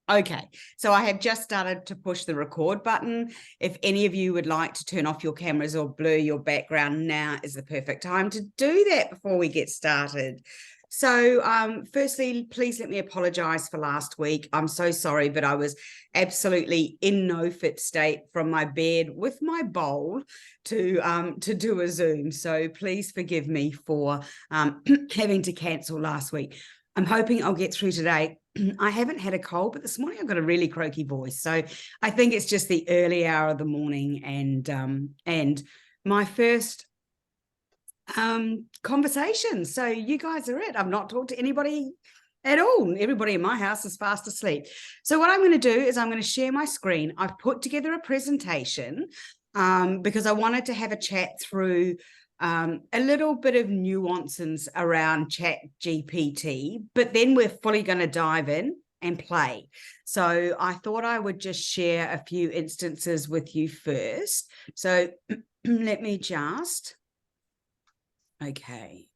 Okay, so I have just started to push the record button. If any of you would like to turn off your cameras or blur your background, now is the perfect time to do that before we get started. So firstly, please let me apologize for last week. I'm so sorry, but I was absolutely in no fit state from my bed with my bowl to do a Zoom. So please forgive me for having to cancel last week. I'm hoping I'll get through today. I haven't had a cold, but this morning I've got a really croaky voice. So I think it's just the early hour of the morning and my first conversation. So you guys are it. I've not talked to anybody at all. Everybody in my house is fast asleep. So what I'm going to do is I'm going to share my screen. I've put together a presentation because I wanted to have a chat through a little bit of nuances around ChatGPT, but then we're fully going to dive in and play. So I thought I would just share a few instances with you first. So let me just, okay.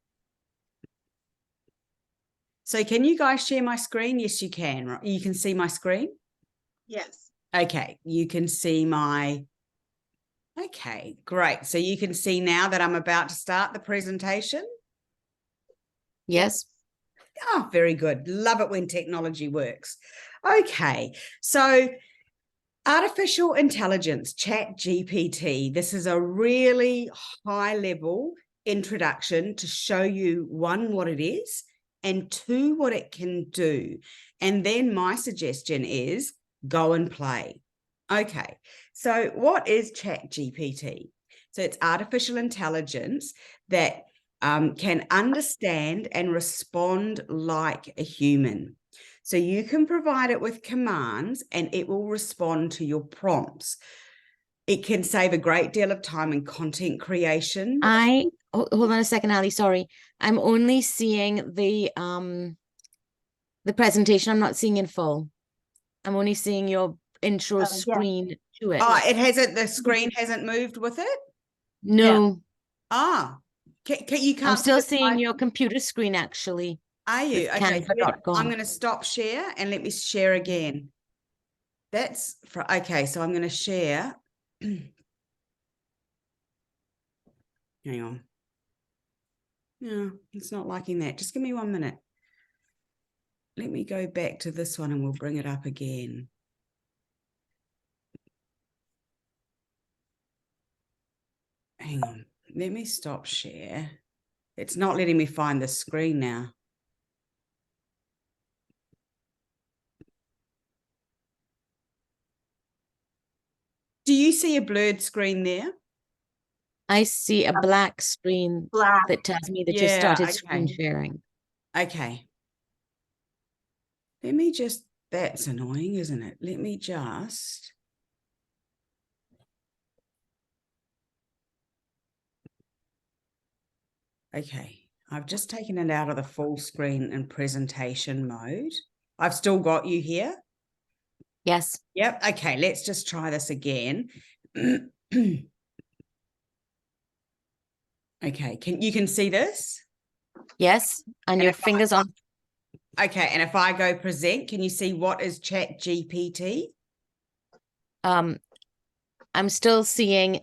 So can you guys share my screen? Yes, you can. Right? You can see my screen? Yes. Okay, you can see my... Okay, great. So you can see now that I'm about to start the presentation? Yes. Oh, very good. Love it when technology works. Okay, so artificial intelligence, ChatGPT. This is a really high-level introduction to show you, one, what it is, and two, what it can do. And then my suggestion is go and play. Okay, so what is ChatGPT? So it's artificial intelligence that can understand and respond like a human. So you can provide it with commands and it will respond to your prompts. It can save a great deal of time in content creation. Hold on a second, Ali, sorry. I'm only seeing the presentation. I'm not seeing in full. I'm only seeing your intro screen to it. Oh, it hasn't, the screen hasn't moved with it? No. Ah, you can't. I'm still seeing your computer screen, actually. Are you? Okay, Canva.com. I'm going to stop share and let me share again. That's for, okay, so I'm going to share. Hang on. No, it's not liking that. Just give me 1 minute. Let me go back to this one and we'll bring it up again. Hang on. Let me stop share. It's not letting me find the screen now. Do you see a blurred screen there? I see a black screen that tells me that you started screen sharing. Okay. Let me just, that's annoying, isn't it? Let me just. Okay. I've just taken it out of the full screen and presentation mode. I've still got you here. Yes. Yep. Okay. Let's just try this again. Okay. You can see this? Yes. And your fingers on. Okay. And if I go present, can you see what is ChatGPT? I'm still seeing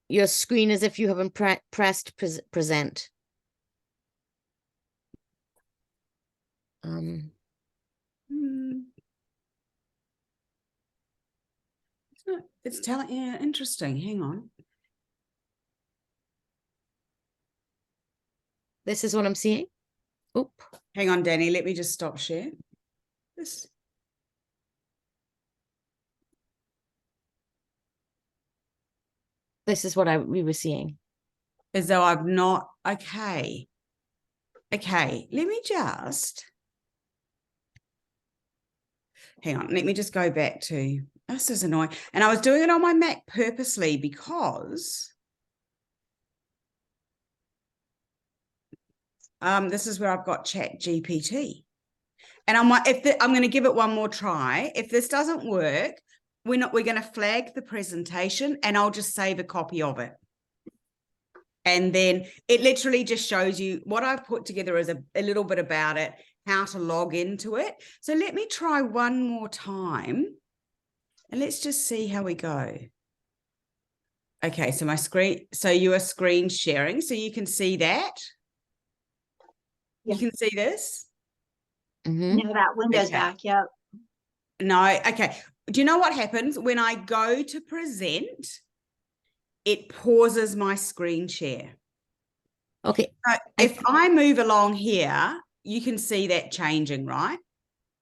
your screen as if you haven't pressed present. It's telling, yeah, interesting. Hang on. This is what I'm seeing. Oop. Hang on, Danny. Let me just stop share. This. This is what we were seeing. As though I've not, okay. Okay, let me just, hang on, let me just go back to, this is annoying. And I was doing it on my Mac purposely because this is where I've got ChatGPT. And I'm like, I'm going to give it one more try. If this doesn't work, we're going to flag the presentation and I'll just save a copy of it. And then it literally just shows you what I've put together is a little bit about it, how to log into it. So let me try one more time and let's just see how we go. Okay, so my screen, so you are screen sharing, so you can see that. Yeah. You can see this? No, that window's back, yep. No, okay. Do you know what happens when I go to present? It pauses my screen share. Okay. So if I move along here, you can see that changing, right?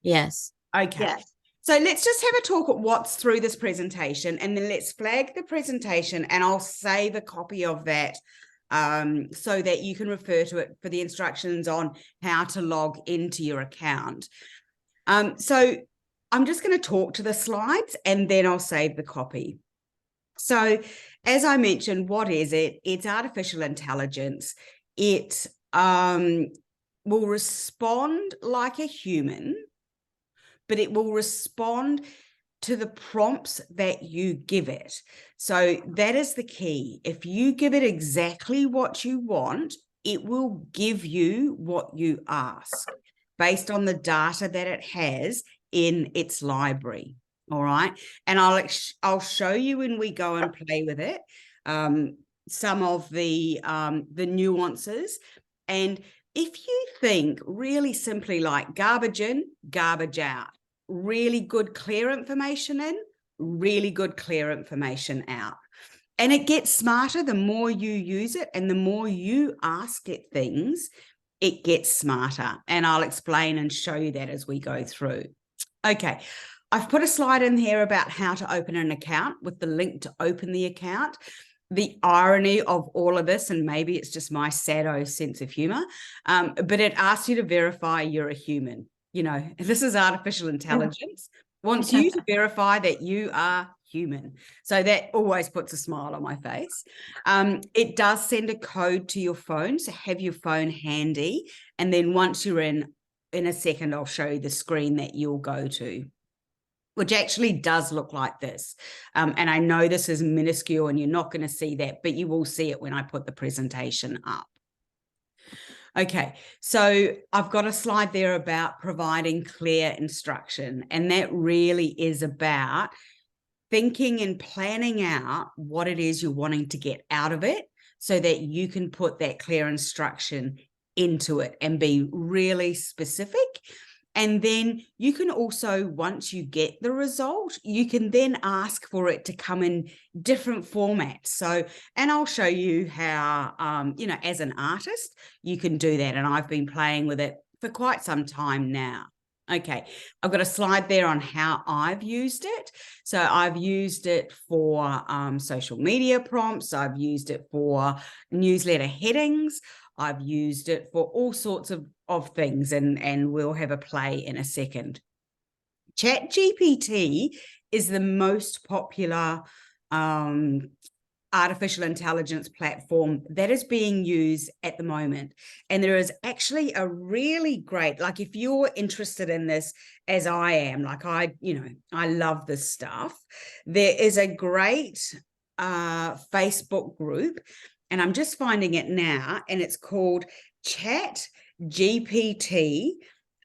Yes. Okay. Yes. So let's just have a talk at what's through this presentation, and then let's flag the presentation, and I'll save a copy of that so that you can refer to it for the instructions on how to log into your account. So I'm just going to talk to the slides and then I'll save the copy. So as I mentioned, what is it? It's artificial intelligence. It will respond like a human, but it will respond to the prompts that you give it. So that is the key. If you give it exactly what you want, it will give you what you ask based on the data that it has in its library. All right. And I'll show you when we go and play with it some of the nuances. And if you think really simply like garbage in, garbage out, really good, clear information in, really good, clear information out. And it gets smarter the more you use it and the more you ask it things, it gets smarter. And I'll explain and show you that as we go through. Okay, I've put a slide in here about how to open an account with the link to open the account. The irony of all of this, and maybe it's just my sado sense of humor, but it asks you to verify you're a human. You know, this is artificial intelligence. Wants you to verify that you are human. So that always puts a smile on my face. It does send a code to your phone, so have your phone handy. And then once you're in a second, I'll show you the screen that you'll go to, which actually does look like this. And I know this is minuscule and you're not going to see that, but you will see it when I put the presentation up. Okay, so I've got a slide there about providing clear instruction, and that really is about thinking and planning out what it is you're wanting to get out of it so that you can put that clear instruction into it and be really specific. And then you can also, once you get the result, you can then ask for it to come in different formats. So, and I'll show you how, you know, as an artist, you can do that. And I've been playing with it for quite some time now. Okay, I've got a slide there on how I've used it. So I've used it for social media prompts. I've used it for newsletter headings. I've used it for all sorts of things, and we'll have a play in a second. ChatGPT is the most popular artificial intelligence platform that is being used at the moment. And there is actually a really great, like if you're interested in this as I am, like I love this stuff, there is a great Facebook group, and I'm just finding it now, and it's called ChatGPT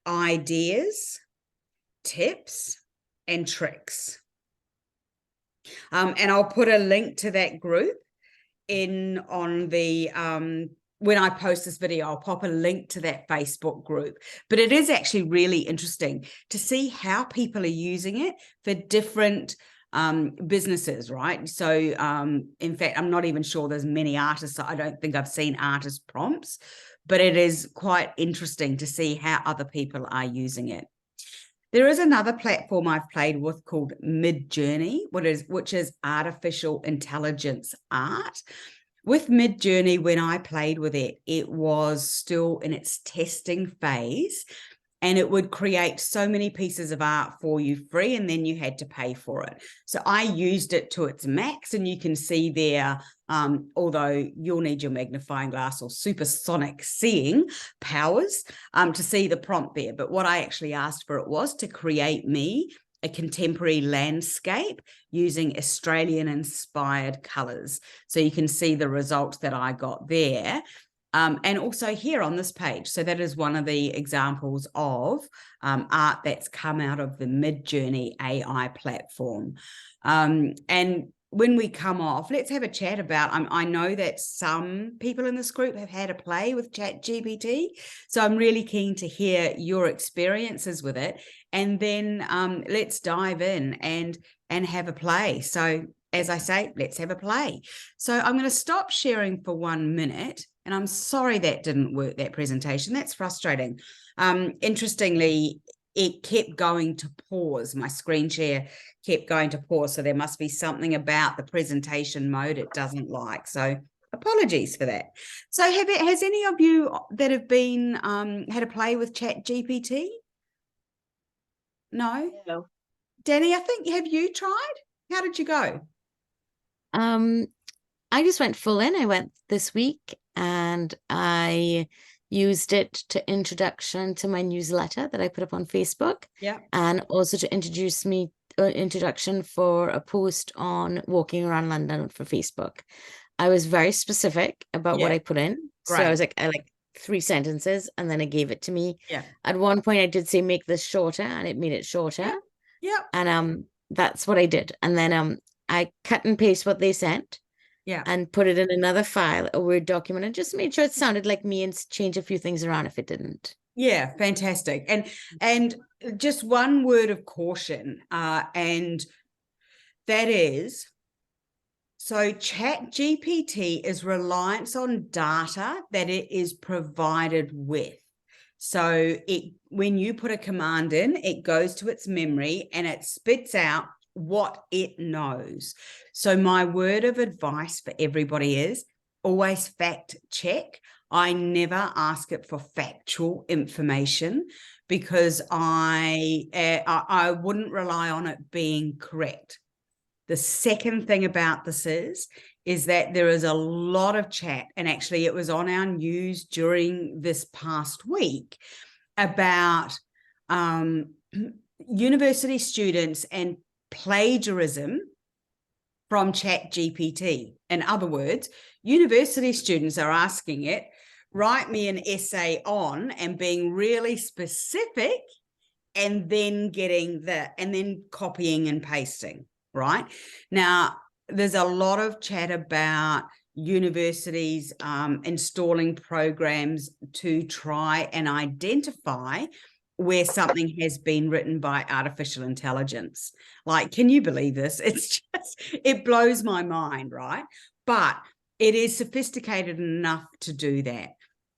Ideas, Tips, and Tricks. And I'll put a link to that group in on the when I post this video, I'll pop a link to that Facebook group. But it is actually really interesting to see how people are using it for different businesses, right? So in fact, I'm not even sure there's many artists. I don't think I've seen artist prompts, but it is quite interesting to see how other people are using it. There is another platform I've played with called Midjourney, which is artificial intelligence art. With Midjourney, when I played with it, it was still in its testing phase, and it would create so many pieces of art for you free, and then you had to pay for it. So I used it to its max, and you can see there, although you'll need your magnifying glass or supersonic seeing powers to see the prompt there. But what I actually asked for it was to create me a contemporary landscape using Australian-inspired colours. So you can see the results that I got there. And also here on this page. So that is one of the examples of art that's come out of the Midjourney AI platform. And when we come off, let's have a chat about, I know that some people in this group have had a play with ChatGPT, so I'm really keen to hear your experiences with it. And then let's dive in and have a play. So as I say, let's have a play. So I'm going to stop sharing for 1 minute. And I'm sorry that didn't work, that presentation. That's frustrating. Interestingly, it kept going to pause. My screen share kept going to pause. So there must be something about the presentation mode it doesn't like. So apologies for that. So has any of you that have been had a play with ChatGPT? No? No. Danny, I think, have you tried? How did you go? I just went full in. I went this week and I used it to introduction to my newsletter that I put up on Facebook. Yeah. And also to introduction for a post on walking around London for Facebook. I was very specific about what I put in. Great. So I was like, I like 3 sentences, and then it gave it to me. Yeah. At one point I did say, make this shorter, and it made it shorter. Yeah. And that's what I did. And then I cut and paste what they sent. Yeah. And put it in another file, a Word document, and just made sure it sounded like me and change a few things around if it didn't. Yeah, fantastic. And just one word of caution, and that is, so ChatGPT is reliance on data that it is provided with. So when you put a command in, it goes to its memory and it spits out what it knows. So my word of advice for everybody is always fact check. I never ask it for factual information because I wouldn't rely on it being correct. The second thing about this is that there is a lot of chat, and actually it was on our news during this past week about university students and plagiarism from ChatGPT. In other words, university students are asking it, write me an essay on, and being really specific, and then copying and pasting, right? Now, there's a lot of chat about universities installing programs to try and identify where something has been written by artificial intelligence. Like, can you believe this? It blows my mind, right? But it is sophisticated enough to do that.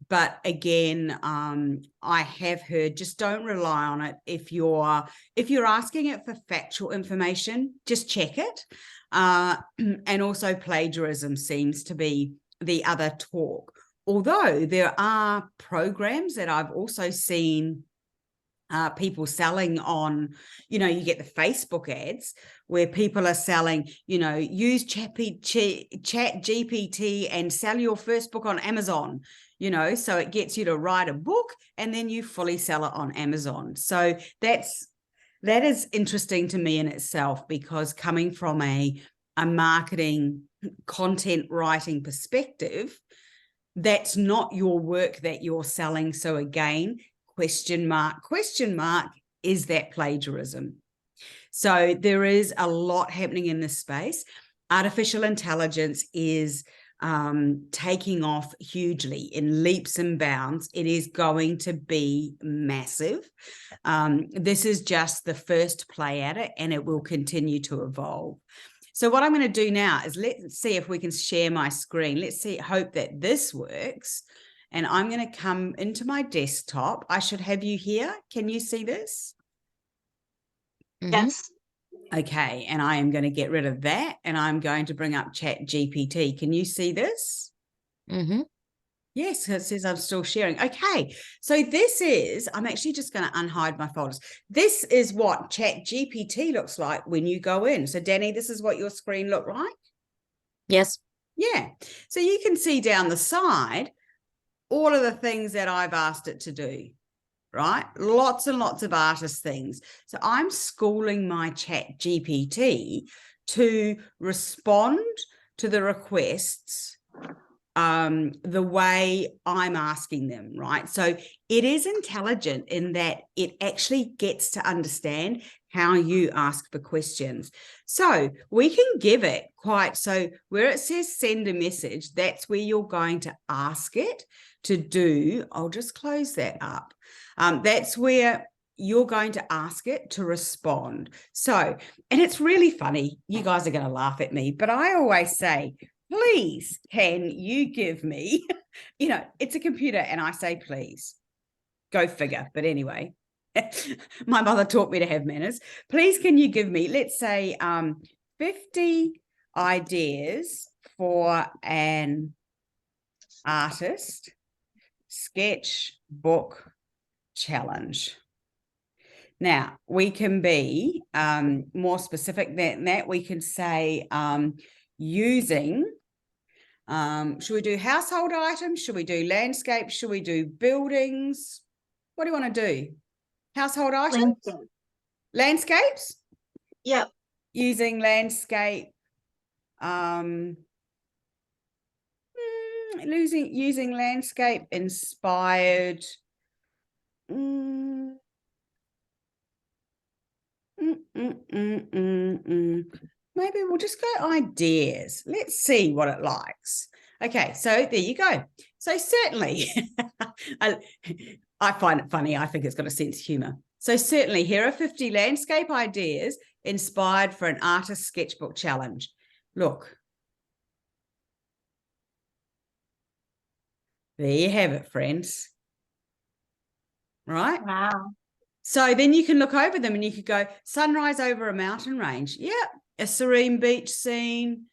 But again, I have heard, just don't rely on it. If you're asking it for factual information, just check it. And also plagiarism seems to be the other talk. Although there are programs that I've also seen people selling on, you get the Facebook ads where people are selling, use ChatGPT and sell your first book on Amazon, so it gets you to write a book and then you fully sell it on Amazon. So that is interesting to me in itself, because coming from a marketing content writing perspective, that's not your work that you're selling. So again, question mark, is that plagiarism? So there is a lot happening in this space. Artificial intelligence is taking off hugely in leaps and bounds. It is going to be massive. This is just the first play at it, and it will continue to evolve. So what I'm going to do now is let's see if we can share my screen. Hope that this works. And I'm going to come into my desktop. I should have you here. Can you see this? Yes. Okay. And I am going to get rid of that. And I'm going to bring up ChatGPT. Can you see this? Mm-hmm. Yes, it says I'm still sharing. Okay. So this is, I'm actually just going to unhide my folders. This is what ChatGPT looks like when you go in. So Danny, this is what your screen looked like? Yes. Yeah. So you can see down the side all of the things that I've asked it to do. right? Lots and lots of artist things. So I'm schooling my ChatGPT to respond to the requests the way I'm asking them, right? So it is intelligent in that it actually gets to understand how you ask the questions. So we can give it so where it says send a message, that's where you're going to ask it to do. I'll just close that up. That's where you're going to ask it to respond. So, and it's really funny. You guys are going to laugh at me, but I always say, please, can you give me, it's a computer and I say, please, go figure. But anyway, my mother taught me to have manners. Please, can you give me, let's say, 50 ideas for an artist sketchbook challenge. Now, we can be more specific than that. We can say using, should we do household items? Should we do landscapes? Should we do buildings? What do you want to do? Household items? Landscapes? Yep. Using landscape, using landscape inspired. Maybe we'll just go ideas. Let's see what it likes. Okay, so there you go. So certainly, I find it funny. I think it's got a sense of humor. So certainly, here are 50 landscape ideas inspired for an artist sketchbook challenge. Look. There you have it, friends. Right? Wow. So then you can look over them and you could go sunrise over a mountain range. Yep. A serene beach scene.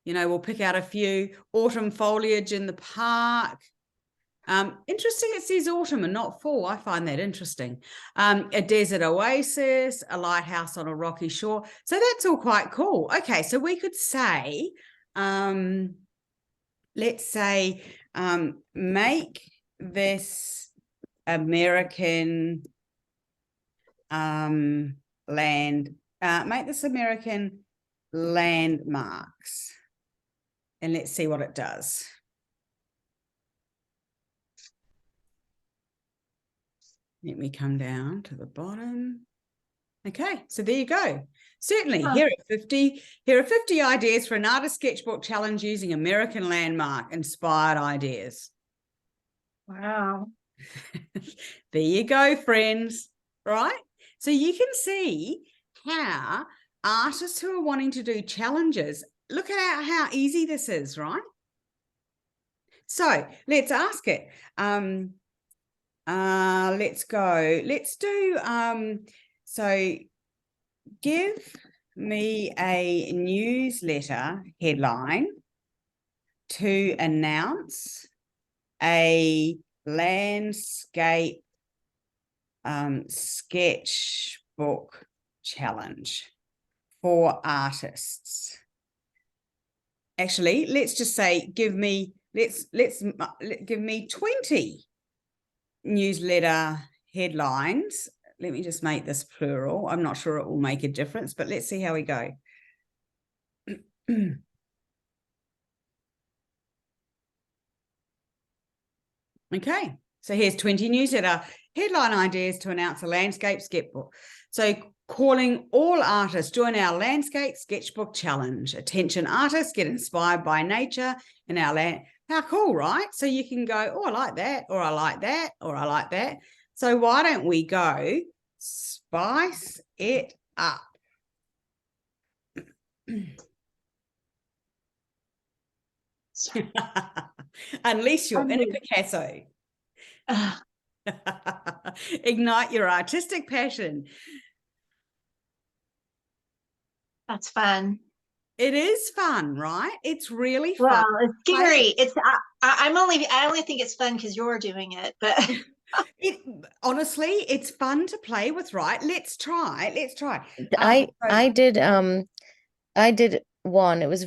We'll pick out a few. Autumn foliage in the park. Interesting it says autumn and not fall. I find that interesting. A desert oasis, a lighthouse on a rocky shore. So that's all quite cool. Okay, so we could say, let's say, make this American landmarks, and let's see what it does. Let me come down to the bottom. Okay, so there you go. Certainly, here are 50 ideas for an artist sketchbook challenge using American landmark inspired ideas. Wow. There you go, friends, right? So you can see how artists who are wanting to do challenges, look at how easy this is, right? So let's ask it. Let's go. Let's do, so give me a newsletter headline to announce a landscape sketchbook challenge for artists. Actually, let's just say give me 20 newsletter headlines. Let me just make this plural. I'm not sure it will make a difference, but let's see how we go. Okay, so here's 20 newsletter headline ideas to announce a landscape sketchbook. So calling all artists, join our landscape sketchbook challenge. Attention artists, get inspired by nature in our land. How cool, right? So you can go, oh, I like that, or I like that, or I like that. So why don't we go spice it up? Unleash your inner Picasso. Ignite your artistic passion. That's fun. It is fun, right? It's really fun. Well, it's scary. I only think it's fun because you're doing it, but honestly, it's fun to play with, right? Let's try. I did one. It was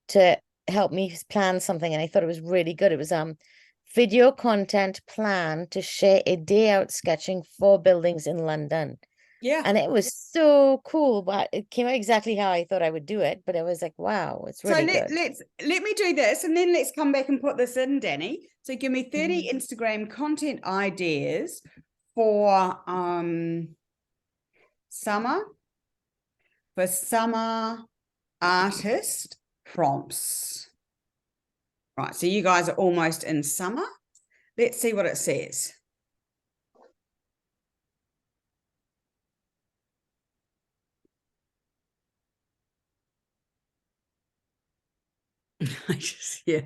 to help me plan something, and I thought it was really good. It was video content plan to share a day out sketching 4 buildings in London. Yeah. And it was so cool, but it came out exactly how I thought I would do it. But it was like, wow, it's really good. Let me do this, and then let's come back and put this in, Danny. So give me 30 Instagram content ideas for summer artist prompts. Right, so you guys are almost in summer. Let's see what it says. Yeah.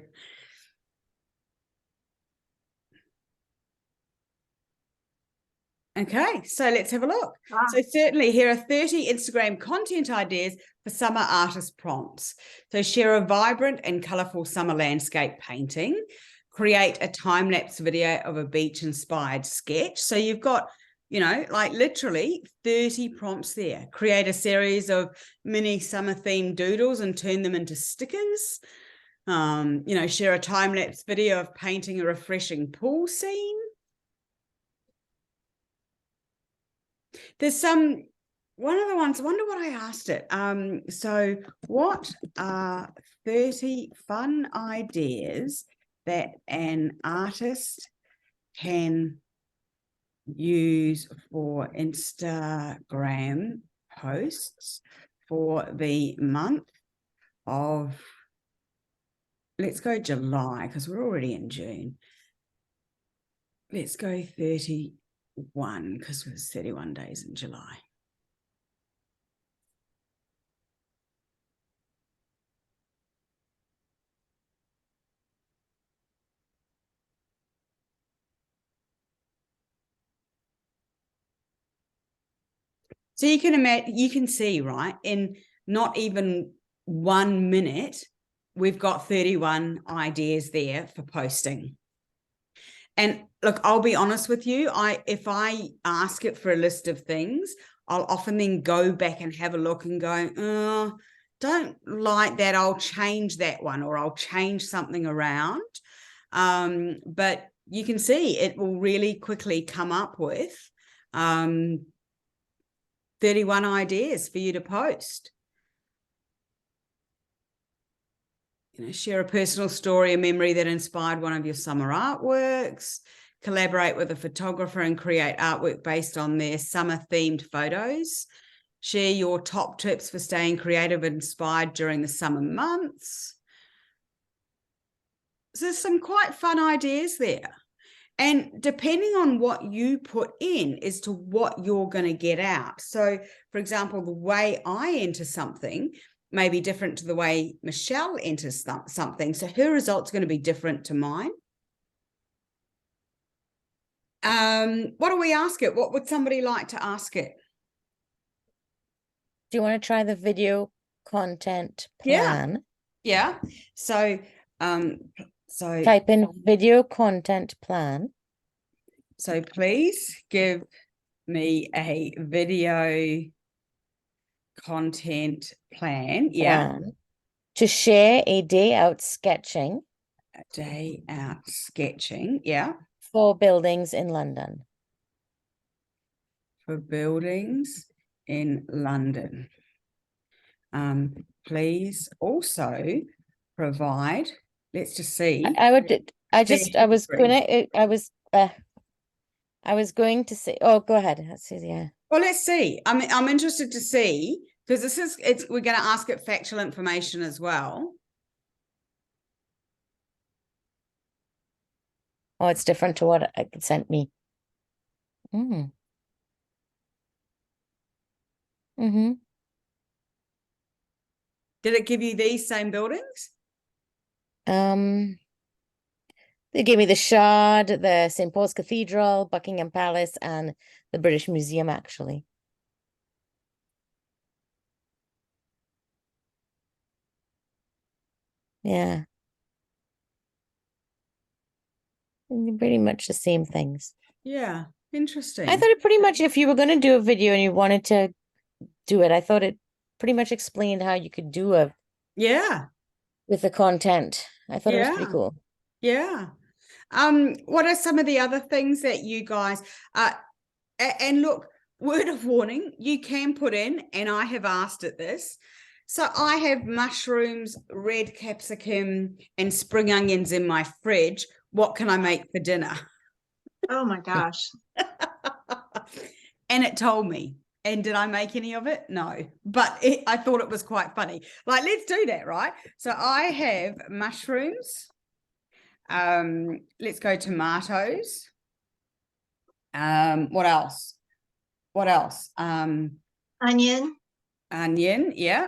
Okay, so let's have a look. Wow. So certainly here are 30 Instagram content ideas for summer artist prompts. So share a vibrant and colorful summer landscape painting, create a time-lapse video of a beach-inspired sketch. So you've got, you know, like literally 30 prompts there. Create a series of mini summer-themed doodles and turn them into stickers. You know, share a time-lapse video of painting a refreshing pool scene. There's one of the ones, I wonder what I asked it. So what are 30 fun ideas that an artist can use for Instagram posts for the month of, let's go July, because we're already in June. Let's go 31, because it was 31 days in July. So you can imagine, you can see, right, in not even 1 minute, we've got 31 ideas there for posting. And look, I'll be honest with you, if I ask it for a list of things, I'll often then go back and have a look and go, oh, don't like that, I'll change that one, or I'll change something around. But you can see it will really quickly come up with 31 ideas for you to post. You know, share a personal story, a memory that inspired one of your summer artworks, collaborate with a photographer and create artwork based on their summer-themed photos, share your top tips for staying creative and inspired during the summer months. So there's some quite fun ideas there. And depending on what you put in as to what you're going to get out. So, for example, the way I enter something may be different to the way Michelle enters something. So her results are going to be different to mine. What do we ask it? What would somebody like to ask it? Do you want to try the video content plan? Yeah. So, type in video content plan. So please give me a video content plan. Yeah. To share a day out sketching. A day out sketching. Yeah. 4 buildings in London. For buildings in London. Please also provide, let's just see. I was going to say, oh, go ahead. Let's see, yeah. Well, let's see. I'm interested to see, because we're going to ask it factual information as well. Oh, it's different to what it sent me. Did it give you these same buildings? They gave me the Shard, the St. Paul's Cathedral, Buckingham Palace, and the British Museum, actually. Yeah. Pretty much the same things. Yeah, interesting. I thought it pretty much, if you were going to do a video and you wanted to do it, I thought it pretty much explained how you could do with the content. I thought it was pretty cool. Yeah. What are some of the other things that you guys and look, word of warning, you can put in, and I have asked it this. So I have mushrooms, red capsicum, and spring onions in my fridge. What can I make for dinner? Oh my gosh. And it told me. And did I make any of it? No. But I thought it was quite funny. Like, let's do that, right? So I have mushrooms. Let's go tomatoes. What else? What else? Onion. Onion, yeah.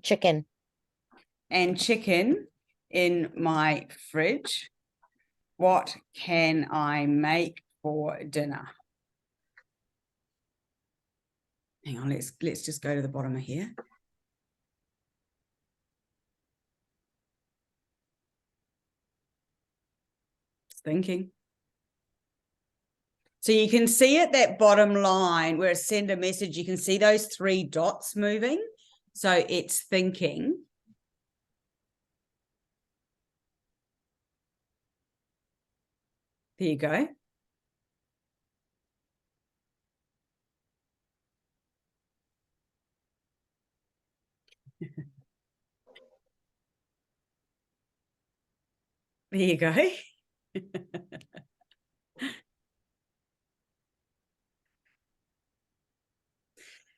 Chicken. And chicken in my fridge. What can I make for dinner? Hang on, let's just go to the bottom of here. Just thinking. So you can see at that bottom line where it send a message, you can see those 3 dots moving. So it's thinking. There you go. There you go.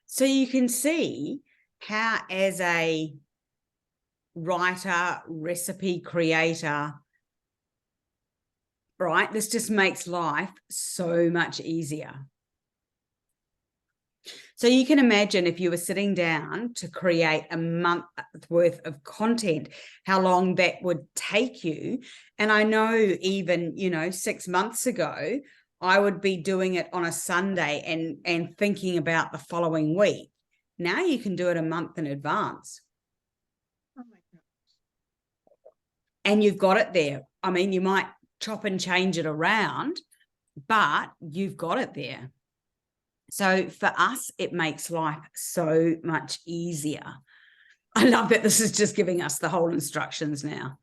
So you can see how, as a writer, recipe creator, right, this just makes life so much easier. So you can imagine if you were sitting down to create a month worth of content, how long that would take you. And I know even, 6 months ago, I would be doing it on a Sunday and thinking about the following week. Now you can do it a month in advance. Oh my God. And you've got it there. I mean, you might chop and change it around, but you've got it there. So for us, it makes life so much easier. I love that this is just giving us the whole instructions now.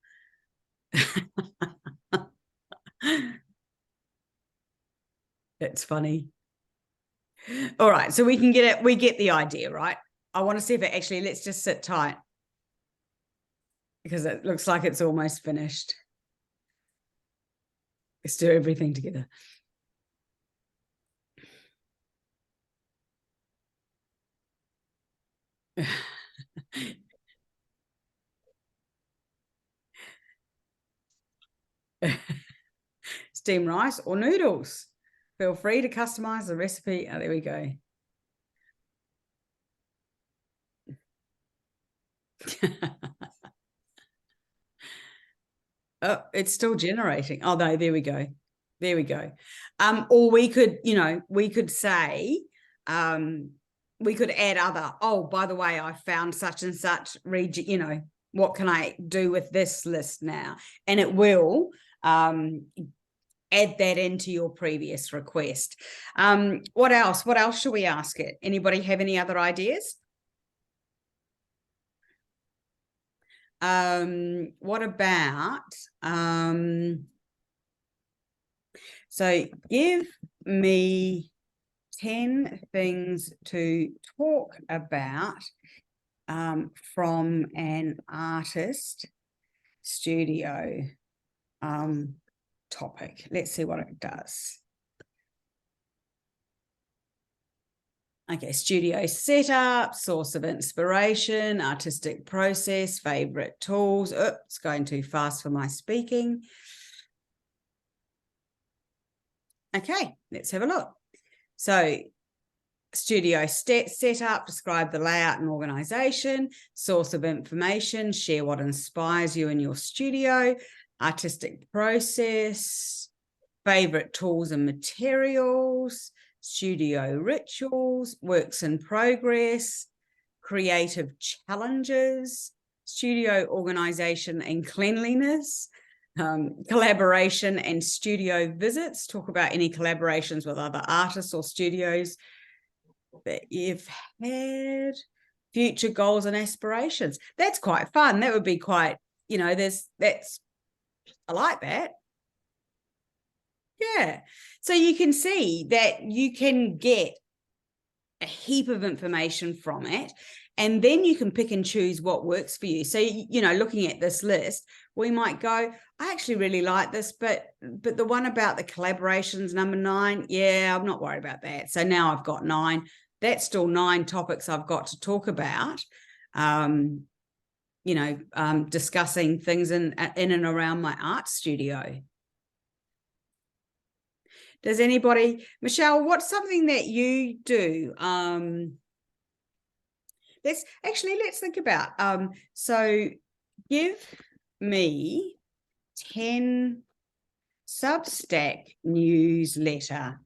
That's funny. All right, so we can get it. We get the idea, right? I want to see if it actually, let's just sit tight because it looks like it's almost finished. Let's do everything together. Steamed rice or noodles. Feel free to customize the recipe. Oh, there we go. Oh, it's still generating. Oh, no, there we go. There we go. Or we could, we could say, we could add other, oh, by the way, I found such and such region, what can I do with this list now? And it will add that into your previous request. What else? What else should we ask it? Anybody have any other ideas? What about, so give me 10 things to talk about from an artist studio topic. Let's see what it does. Okay, studio setup, source of inspiration, artistic process, favorite tools. Oh, it's going too fast for my speaking. Okay, let's have a look. So studio setup, describe the layout and organization, source of information, share what inspires you in your studio, artistic process, favorite tools and materials, studio rituals, works in progress, creative challenges, studio organization and cleanliness, collaboration and studio visits. Talk about any collaborations with other artists or studios that you've had, future goals and aspirations. That's quite fun. That would be quite, that's I like that. Yeah. So you can see that you can get a heap of information from it, and then you can pick and choose what works for you. So, you know, looking at this list, we might go, I actually really like this, but the one about the collaborations, number 9, yeah, I'm not worried about that. So now I've got 9. That's still 9 topics I've got to talk about. You know, discussing things in and around my art studio. Does anybody, Michelle, what's something that you do? Let's think about. So give me 10 Substack newsletter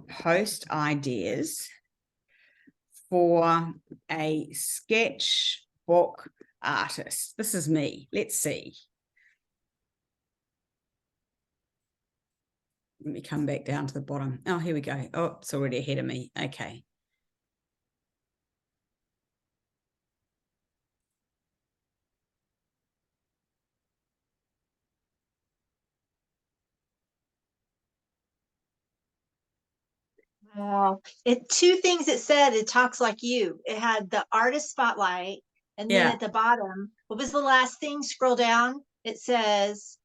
post ideas for a sketchbook artist. This is me. Let's see. Let me come back down to the bottom. Oh, here we go. Oh, it's already ahead of me. Okay. Wow. Two things it said, it talks like you. It had the artist spotlight, and then Yeah. at the bottom, what was the last thing? Scroll down. It says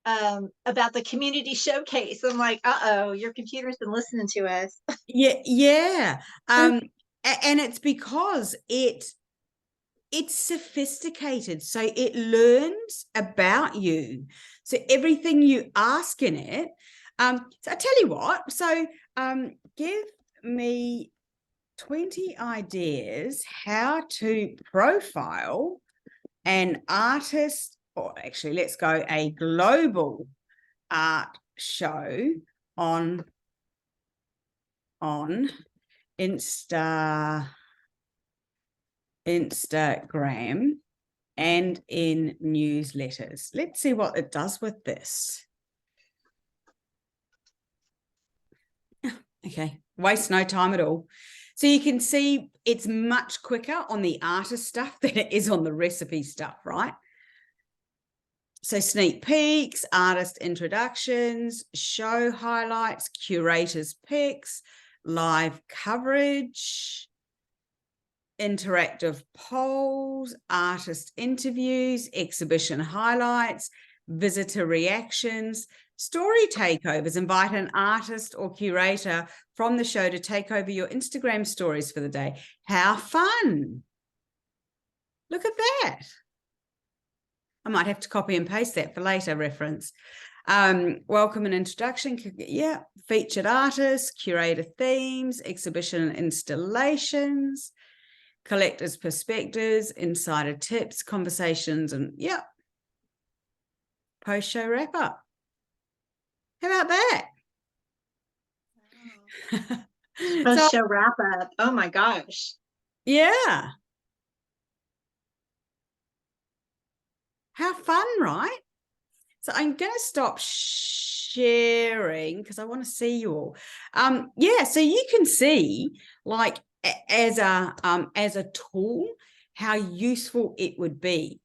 about the community showcase. I'm like, uh-oh, your computer's been listening to us. Yeah. And it's because it's sophisticated, so it learns about you. So everything you ask in it. So I tell you what. So give me 20 ideas how to profile an artist, or actually, let's go a global art show on Instagram and in newsletters. Let's see what it does with this. Okay, waste no time at all. So you can see it's much quicker on the artist stuff than it is on the recipe stuff, right? So sneak peeks, artist introductions, show highlights, curators picks, live coverage, interactive polls, artist interviews, exhibition highlights, visitor reactions, story takeovers. Invite an artist or curator from the show to take over your Instagram stories for the day. How fun! Look at that. I might have to copy and paste that for later reference. Welcome and introduction. Yeah. Featured artists, curator themes, exhibition and installations, collectors' perspectives, insider tips, conversations, and yeah. Post-show wrap-up. How about that? Post-show wrap-up. Oh my gosh. Yeah. How fun, right? So I'm going to stop sharing because I want to see you all. Yeah, so you can see, like, as a tool, how useful it would be.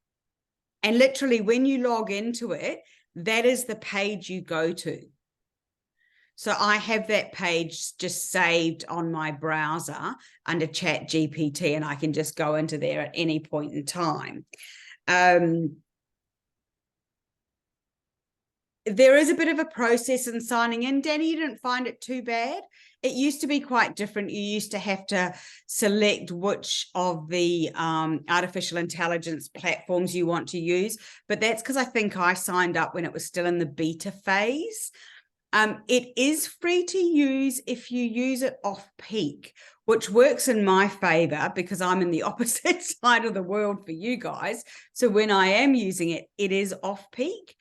And literally, when you log into it, that is the page you go to. So I have that page just saved on my browser under ChatGPT, and I can just go into there at any point in time. There is a bit of a process in signing in. Danny, you didn't find it too bad? It used to be quite different. You used to have to select which of the artificial intelligence platforms you want to use, but that's because I think I signed up when it was still in the beta phase. It is free to use if you use it off peak, which works in my favor because I'm in the opposite side of the world for you guys. So when I am using it, it is off peak.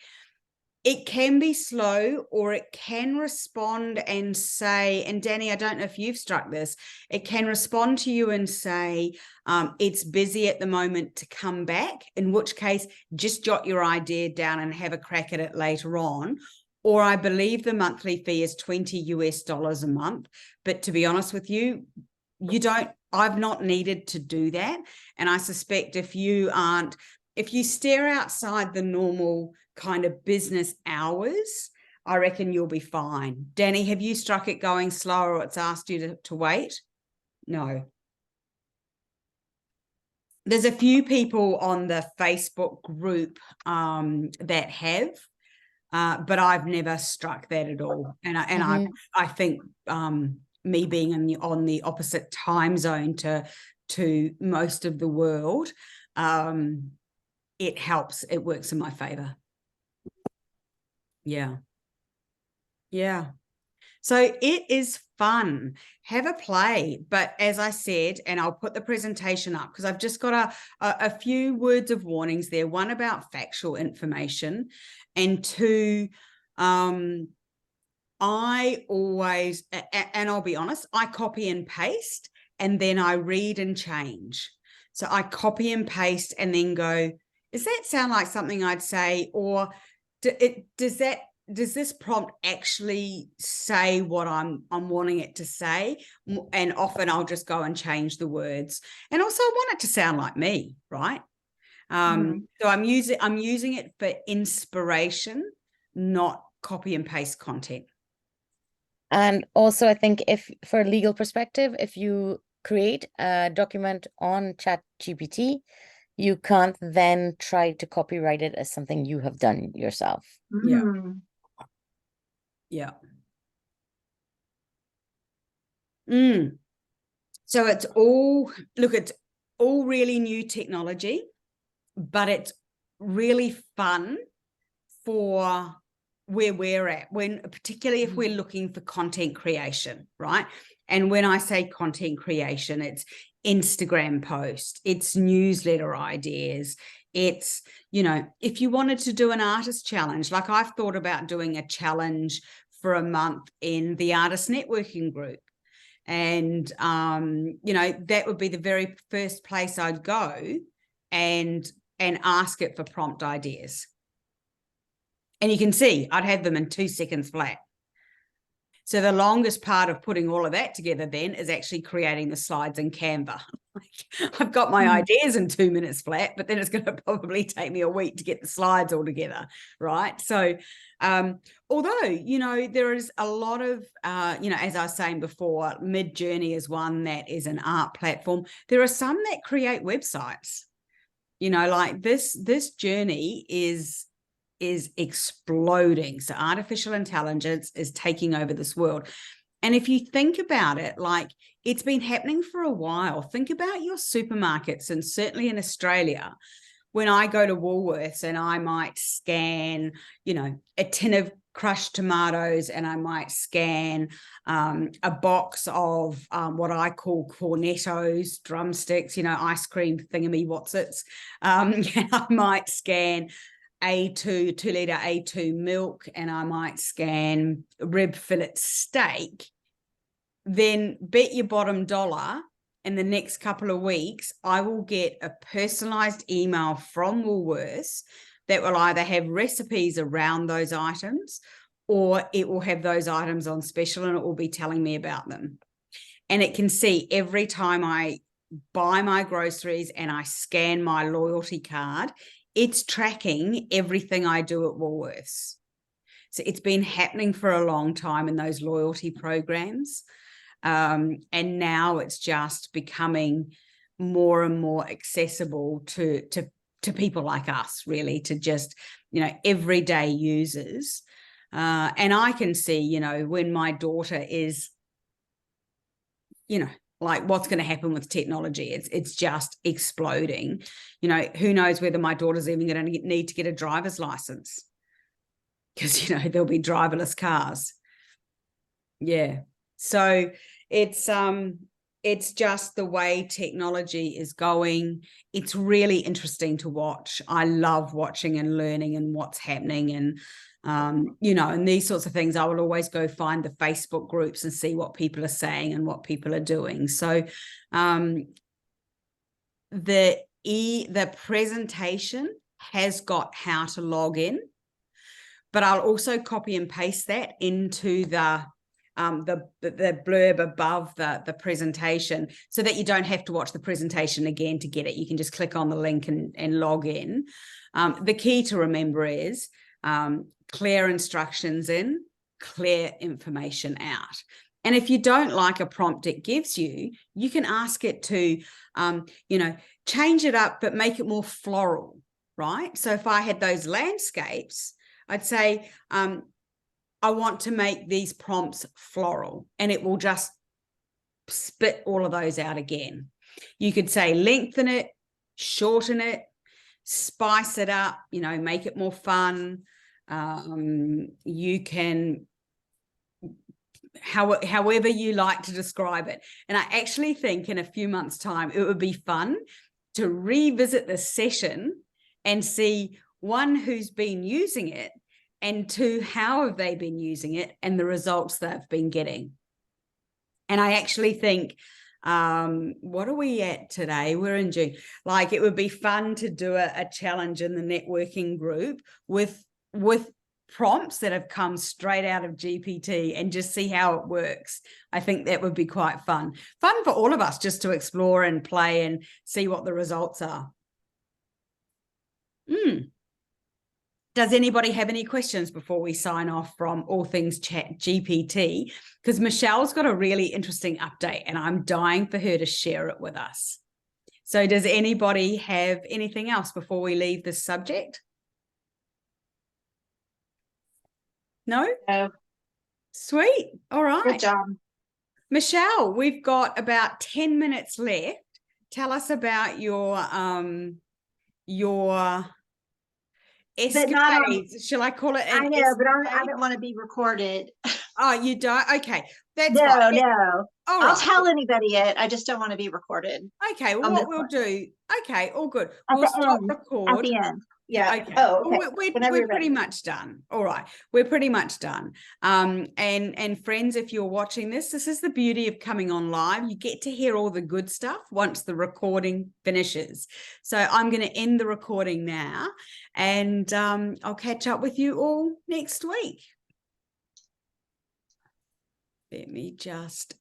It can be slow, or it can respond and say, and Danny, I don't know if you've struck this, it can respond to you and say, it's busy at the moment to come back, in which case just jot your idea down and have a crack at it later on. Or I believe the monthly fee is $20 a month. But to be honest with you, I've not needed to do that. And I suspect if you aren't if you steer outside the normal kind of business hours, I reckon you'll be fine. Danny, have you struck it going slower or it's asked you to wait? No. There's a few people on the Facebook group that have, but I've never struck that at all. And I think me being on the opposite time zone to most of the world, it helps. It works in my favor. Yeah. Yeah. So it is fun. Have a play. But as I said, and I'll put the presentation up because I've just got a few words of warnings there. One about factual information, and two, I always, and I'll be honest, I copy and paste and then I read and change. So I copy and paste and then go, does that sound like something I'd say? Or does this prompt actually say what I'm wanting it to say? And often I'll just go and change the words. And also I want it to sound like me, right? So I'm using it for inspiration, not copy and paste content. And also, I think if for a legal perspective, if you create a document on ChatGPT, you can't then try to copyright it as something you have done yourself. Yeah. Yeah. So it's all really new technology, but it's really fun for where we're at, particularly if we're looking for content creation, right? And when I say content creation, it's Instagram post, it's newsletter ideas, it's, if you wanted to do an artist challenge, like I've thought about doing a challenge for a month in the artist networking group. And, that would be the very first place I'd go and ask it for prompt ideas. And you can see I'd have them in 2 seconds flat. So the longest part of putting all of that together then is actually creating the slides in Canva. I've got my ideas in 2 minutes flat, but then it's going to probably take me a week to get the slides all together, right? So although, there is a lot of, as I was saying before, Midjourney is one that is an art platform. There are some that create websites, like this journey is exploding. So artificial intelligence is taking over this world. And if you think about it, like it's been happening for a while. Think about your supermarkets, and certainly in Australia, when I go to Woolworths and I might scan, a tin of crushed tomatoes, and I might scan a box of what I call cornettos, drumsticks, ice cream thingammy whatsits. I might scan A2, 2-litre A2 milk, and I might scan rib fillet steak, then bet your bottom dollar in the next couple of weeks, I will get a personalized email from Woolworths that will either have recipes around those items, or it will have those items on special and it will be telling me about them. And it can see every time I buy my groceries and I scan my loyalty card, it's tracking everything I do at Woolworths. So it's been happening for a long time in those loyalty programs. And now it's just becoming more and more accessible to people like us, really, to just, everyday users. And I can see, when my daughter is, like what's going to happen with technology. It's just exploding. Who knows whether my daughter's even going to need to get a driver's license, because, there'll be driverless cars. Yeah. So it's just the way technology is going. It's really interesting to watch. I love watching and learning and what's happening. And, and these sorts of things, I will always go find the Facebook groups and see what people are saying and what people are doing. So the presentation has got how to log in, but I'll also copy and paste that into the the blurb above the presentation, so that you don't have to watch the presentation again to get it. You can just click on the link and log in. The key to remember is clear instructions in, clear information out. And if you don't like a prompt it gives you, you can ask it to, change it up, but make it more floral, right? So if I had those landscapes, I'd say, I want to make these prompts floral, and it will just spit all of those out again. You could say lengthen it, shorten it, spice it up, make it more fun. You can, however you like to describe it. And I actually think in a few months' time, it would be fun to revisit this session and see, one, who's been using it, and two, how have they been using it and the results they've been getting. And I actually think, what are we at today? We're in June. Like, it would be fun to do a challenge in the networking group with prompts that have come straight out of GPT and just see how it works. I think that would be quite fun. Fun for all of us just to explore and play and see what the results are. Does anybody have any questions before we sign off from all things ChatGPT? Because Michelle's got a really interesting update and I'm dying for her to share it with us. So does anybody have anything else before we leave this subject? No? No. Sweet. All right. Good job. Michelle, we've got about 10 minutes left. Tell us about your escapades. Shall I call it I know, but I don't want to be recorded. Oh, you don't? Okay. That's No, fine. no. All I'll right. tell anybody it. I just don't want to be recorded. Okay. Well, what we'll do, okay, all good. At We'll the stop end. record. At the end. Yeah. Okay. Oh, okay. Well, we're Whenever you're pretty ready. much done. All right. We're pretty much done. And friends, if you're watching this is the beauty of coming on live. You get to hear all the good stuff once the recording finishes. So I'm going to end the recording now, and I'll catch up with you all next week. Let me just